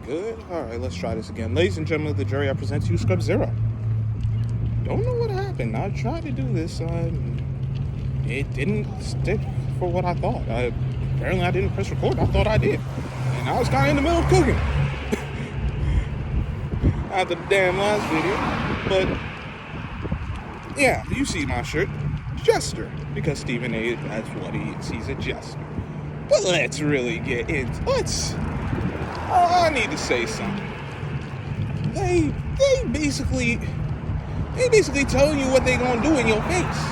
good? Alright, let's try this again. Ladies and gentlemen of the jury, I present to you Scrub Zero. Don't know what happened. I tried to do this. It didn't stick for what I thought. Apparently I didn't press record. I thought I did. And I was kind of in the middle of cooking. After the damn last video. But, yeah, you see my shirt. Jester. Because Stephen A, that's what he is. He's a jester. But let's really get into... I need to say something. They basically tell you what they gonna do in your face.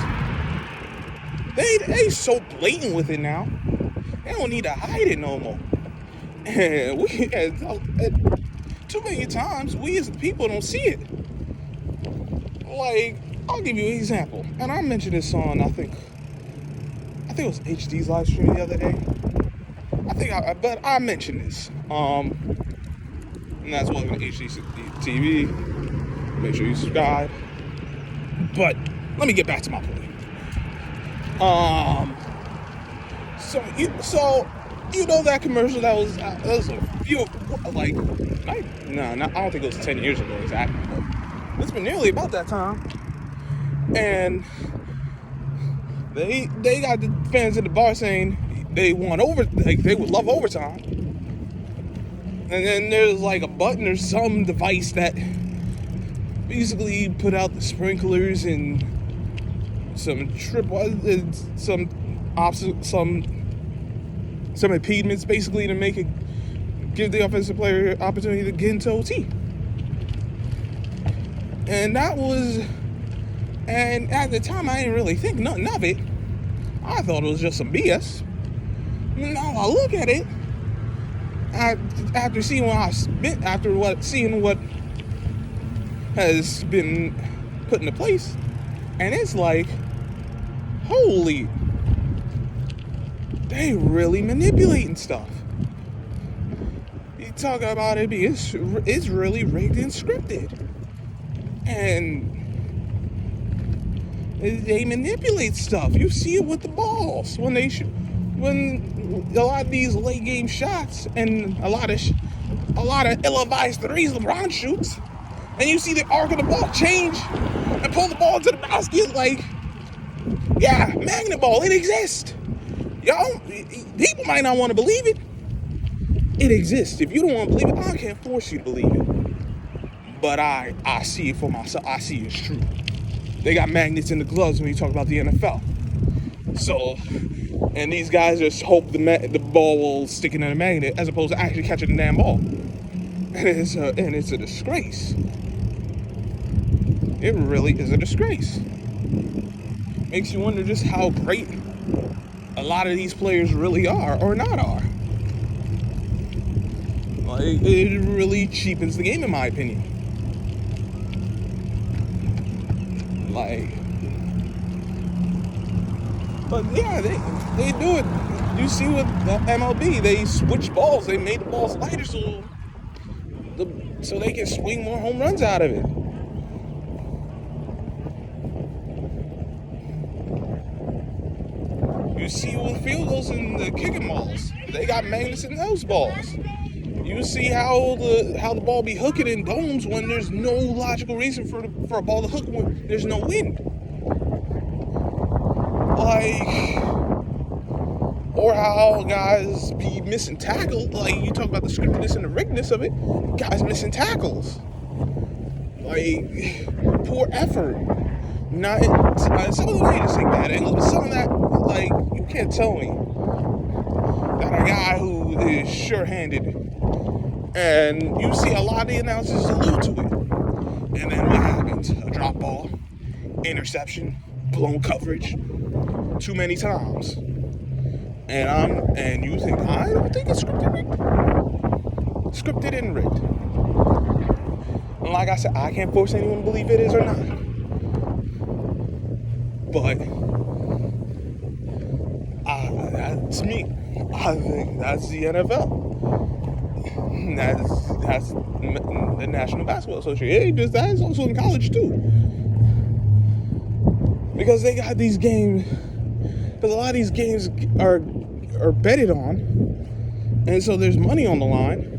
They so blatant with it now. They don't need to hide it no more. And too many times we as the people don't see it. Like, I'll give you an example, and I mentioned this on I think it was HD's live stream the other day. But I mentioned this. And that's welcome to HD TV. Make sure you subscribe. But let me get back to my point. So you know that commercial that was a few I don't think it was 10 years ago exactly, but it's been nearly about that time. And they got the fans at the bar saying they would love overtime. And then there's like a button or some device that basically put out the sprinklers and some impediments basically to give the offensive player opportunity to get into OT. And at the time I didn't really think nothing of it. I thought it was just some BS. Now I look at it after seeing what has been put into place, and it's like, holy, they really manipulating stuff. You talk about it being it's really rigged and scripted, and they manipulate stuff. You see it with the balls when a lot of these late game shots and a lot of ill-advised threes LeBron shoots, and you see the arc of the ball change and pull the ball into the basket. Like, yeah, magnet ball, it exists. People might not want to believe it. It exists. If you don't want to believe it, I can't force you to believe it. But I see it for myself. I see it's true. They got magnets in the gloves when you talk about the NFL. So, and these guys just hope the ball will stick in a magnet as opposed to actually catching the damn ball. And it's a disgrace. It really is a disgrace. Makes you wonder just how great a lot of these players really are or not are. Like, it really cheapens the game, in my opinion. But yeah, they do it. You see with the MLB, they switch balls. They made the balls lighter so they can swing more home runs out of it. You see with field goals and the kicking balls, they got magnets in those balls. You see how the ball be hooking in domes when there's no logical reason for a ball to hook when there's no wind. Or how guys be missing tackles. Like, you talk about the scriptedness and the riggedness of it. Guys missing tackles. Like, poor effort. Not some of them ain't just like bad angles, but some of that, like, you can't tell me that a guy who is sure-handed, and you see a lot of the announcers allude to it, and then what happens? A drop ball, interception, blown coverage, too many times. And you think, I don't think it's scripted and rigged. And like I said, I can't force anyone to believe it is or not. But that's me. I think that's the NFL. That's the National Basketball Association. That is also in college too. Because they got these games. Because a lot of these games are betted on, and so there's money on the line.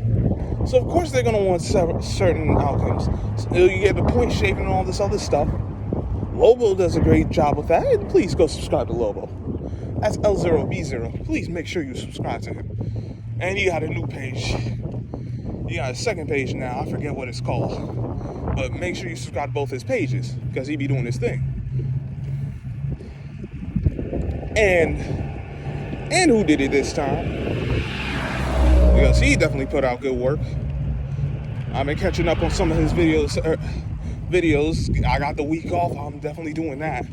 So of course they're gonna want certain outcomes. So you get the point shaving and all this other stuff. Lobo does a great job with that. And please go subscribe to Lobo. That's L0B0. Please make sure you subscribe to him. And he got a new page. He got a second page now. I forget what it's called. But make sure you subscribe to both his pages, because he be doing his thing. And who did it this time? Because he definitely put out good work. I've been catching up on some of his videos. I got the week off. I'm definitely doing that.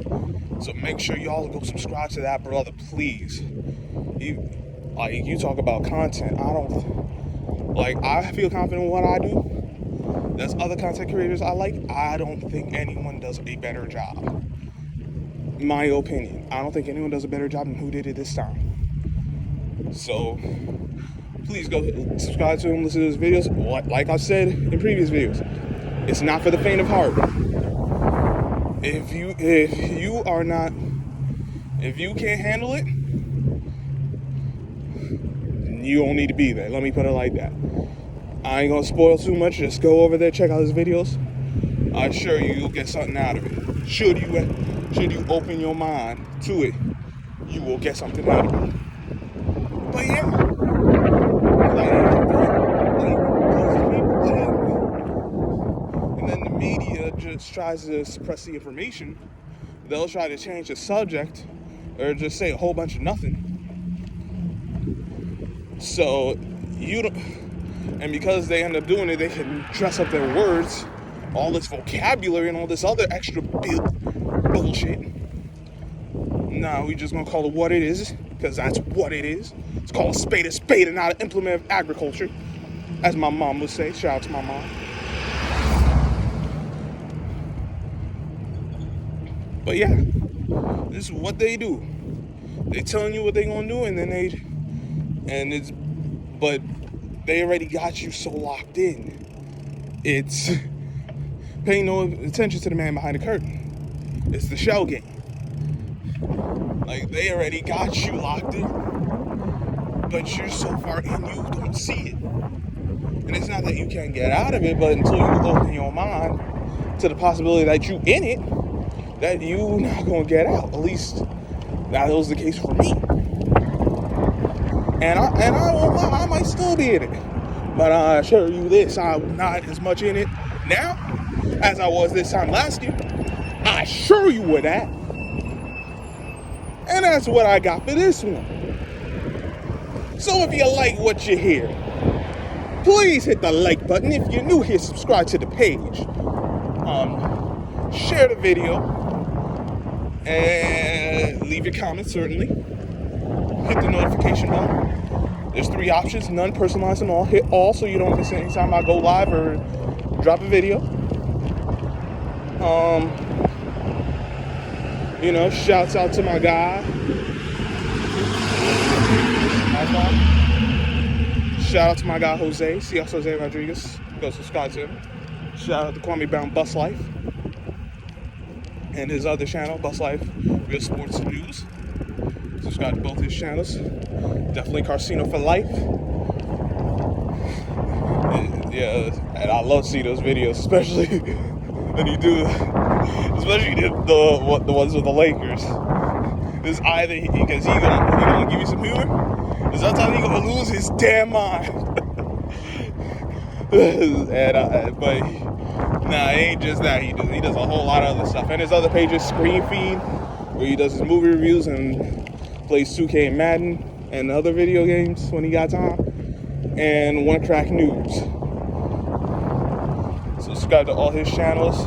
So make sure y'all go subscribe to that brother, please. You talk about content. I feel confident in what I do. There's other content creators I like. I don't think anyone does a better job. My opinion. I don't think anyone does a better job than who did it this time. So please go subscribe to him, listen to his videos. Like I said in previous videos, it's not for the faint of heart. If you can't handle it, you don't need to be there. Let me put it like that. I ain't gonna spoil too much. Just go over there, check out his videos. I assure you, you'll get something out of it. Should you open your mind to it, you will get something out of it. But yeah, and then the media just tries to suppress the information. They'll try to change the subject or just say a whole bunch of nothing. So you don't, and because they end up doing it, they can dress up their words, all this vocabulary and all this other extra bullshit. Nah, we just gonna call it what it is, because that's what it is. It's called a spade and not an implement of agriculture, as my mom would say. Shout out to my mom. But yeah, this is what they do. They telling you what they gonna do, but they already got you so locked in. It's paying no attention to the man behind the curtain. It's the shell game. Like, they already got you locked in, but you're so far in, you don't see it. And it's not that you can't get out of it, but until you open your mind to the possibility that you in it, that you not gonna get out. At least that was the case for me. And I might still be in it, but I assure you this: I'm not as much in it now as I was this time last year. I assure you of that. And that's what I got for this one. So if you like what you hear, please hit the like button. If you're new here, subscribe to the page. Share the video. And leave your comments, certainly. Hit the notification bell. There's 3 options, none, personalized, and all. Hit all so you don't miss any time I go live or drop a video. Shouts out to my guy. Shout out to my guy Jose. CS Jose Rodriguez. Go subscribe to him. Shout out to Kwame Brown Bus Life. And his other channel, Bus Life Real Sports News. Subscribe to both his channels. Definitely Carcino for life. Yeah, and I love to see those videos, especially when you do, especially the ones with the Lakers. It's either because he gonna give you some humor, or sometimes he gonna lose his damn mind. But it ain't just that. He does a whole lot of other stuff. And his other pages, Screen Feed, where he does his movie reviews and plays 2K and Madden and other video games when he got time. And One Crack News. Subscribe to all his channels.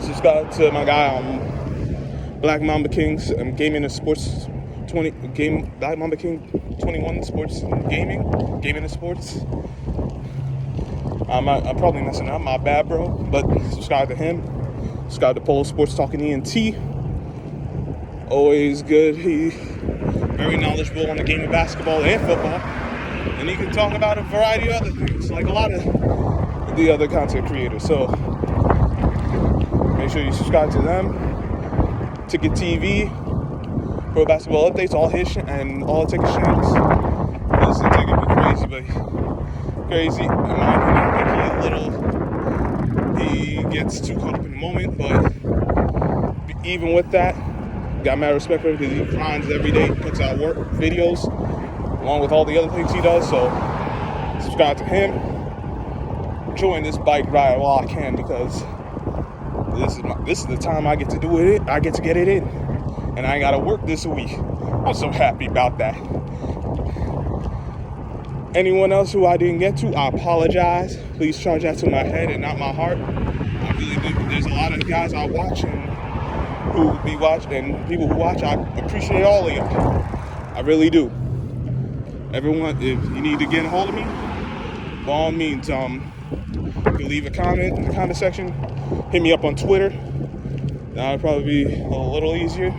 Subscribe to my guy Black Mamba King's Gaming and Sports Black Mamba King 21 Sports Gaming and Sports. I'm probably messing up, my bad, bro. But subscribe to him. Subscribe to Polo Sports Talking ENT. Always good. He very knowledgeable on the game of basketball and football, and he can talk about a variety of other things, like a lot of the other content creators. So make sure you subscribe to them. Ticket TV, Pro Basketball Updates, all his and all the Ticket channels. This Ticket be crazy, but crazy. In my opinion, he gets too caught up in the moment, but even with that, got mad respect for him because he grinds every day, puts out work videos, along with all the other things he does. So subscribe to him. Join this bike ride while I can, because this is the time I get to do it. I get to get it in, and I ain't gotta work this week. I'm so happy about that. Anyone else who I didn't get to, I apologize. Please charge that to my head and not my heart. I really do. There's a lot of guys I watch and who be watching, and people who watch. I appreciate all of y'all. I really do. Everyone, if you need to get a hold of me, by all means, you can leave a comment in the comment section. Hit me up on Twitter. That would probably be a little easier.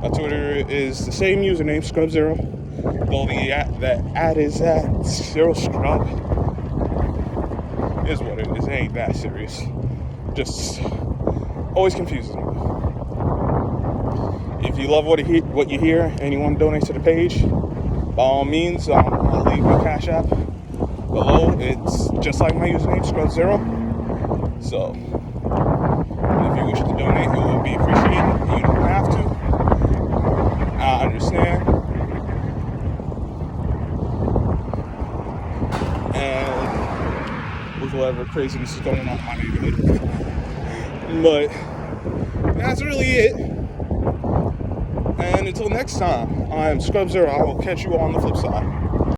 My Twitter is the same username, Scrub0. Though the ad is at Zero Scrub. Is what it is. It ain't that serious. Just always confuses me. If you love what you hear and you want to donate to the page, by all means, I'll leave my Cash App below. It's just like my username, Scrub0. So, if you wish to donate, it will be appreciated. You don't have to. I understand. And with whatever craziness is going on in my neighborhood. But that's really it. And until next time, I am Scrub0. I will catch you on the flip side.